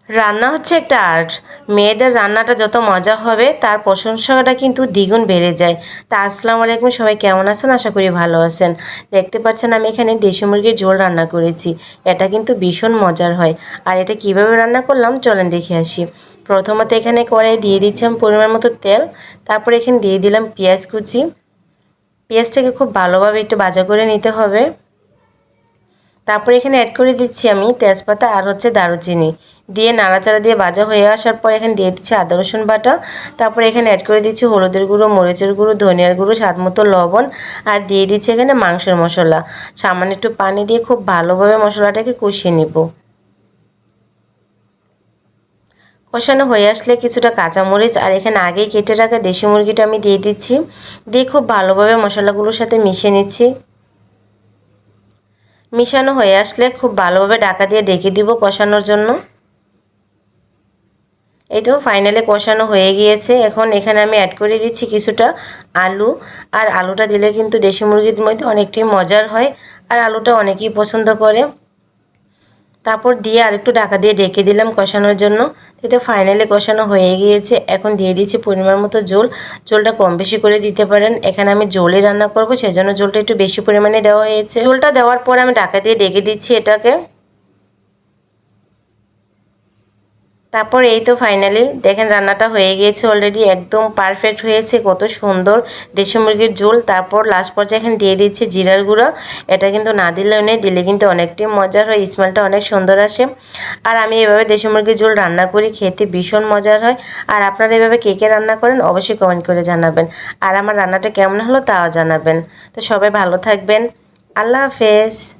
রান্না হচ্ছে একটা আর্ট। মেয়েদের রান্নাটা যত মজা হবে তার প্রশংসাটা কিন্তু দ্বিগুণ বেড়ে যায়। তা আসসালামু আলাইকুম, সবাই কেমন আছেন? আশা করি ভালো আছেন। দেখতে পাচ্ছেন আমি এখানে দেশি মুরগির ঝোল রান্না করেছি। এটা কিন্তু ভীষণ মজার হয়। আর এটা কিভাবে রান্না করলাম চলেন দেখে আসি। প্রথমত এখানে কড়াই দিয়ে দিচ্ছিলাম পরিমাণ মতো তেল, তারপরে এখানে দিয়ে দিলাম পেঁয়াজ কুচি। পেঁয়াজটাকে খুব ভালোভাবে একটু ভাজা করে নিতে হবে। তারপরে এখানে অ্যাড করে দিচ্ছি আমি তেজপাতা আর হচ্ছে দারুচিনি, দিয়ে নাড়াচাড়া দিয়ে ভাজা হয়ে আসার পর এখানে দিয়ে দিচ্ছি আদা রসুন বাটা। তারপরে এখানে অ্যাড করে দিচ্ছি হলুদের গুঁড়ো, মরিচের গুঁড়ো, ধনিয়ার গুঁড়ো, স্বাদ মতো লবণ, আর দিয়ে দিচ্ছি এখানে মাংসের মশলা। সামান্য একটু পানি দিয়ে খুব ভালোভাবে মশলাটাকে কষিয়ে নিব। কষানো হয়ে আসলে কিছুটা কাঁচামরিচ আর এখানে আগেই কেটে রাখা দেশি মুরগিটা আমি দিয়ে দিচ্ছি, দিয়ে খুব ভালোভাবে মশলাগুলোর সাথে মিশিয়ে নিচ্ছি। মিশানো হয়ে আসলে খুব ভালোভাবে ঢাকা দিয়ে ঢেকে দিব কষানোর জন্য। এই তো ফাইনালি কষানো হয়ে গিয়েছে। এখন এখানে আমি অ্যাড করে দিচ্ছি কিছুটা আলু। আর আলুটা দিলে কিন্তু দেশি মুরগির মধ্যে অনেকটাই মজার হয়, আর আলুটা অনেকেই পছন্দ করে। তারপর দিয়ে আরেকটু ঢাকা দিয়ে ঢেকে দিলাম কষানোর জন্য। এই তো ফাইনালি কষানো হয়ে গিয়েছে। এখন দিয়ে দিচ্ছি পরিমাণ মতো ঝোল। ঝোলটা কম বেশি করে দিতে পারেন, এখানে আমি ঝোলই রান্না করব সেজন্য ঝোলটা একটু বেশি পরিমাণে দেওয়া হয়েছে। ঝোলটা দেওয়ার পর আমি ঢাকা দিয়ে ঢেকে দিচ্ছি এটাকে। তারপর এই তো ফাইনালি দেখেন রান্নাটা হয়ে গিয়েছে অলরেডি, একদম পারফেক্ট হয়েছে, কত সুন্দর দেশি মুরগির ঝোল। তারপর লাস্ট পর্যায়ে এখানে দিয়ে দিচ্ছি জিরার গুঁড়া। এটা কিন্তু না দিলেও নেই, দিলে কিন্তু অনেকটাই মজার হয়, স্মেলটা অনেক সুন্দর আসে। আর আমি এভাবে দেশি মুরগির ঝোল রান্না করি, খেতে ভীষণ মজার হয়। আর আপনারা এভাবে কে কে রান্না করেন অবশ্যই কমেন্ট করে জানাবেন। আর আমার রান্নাটা কেমন হলো তাও জানাবেন। তো সবাই ভালো থাকবেন। আল্লাহ হাফেজ।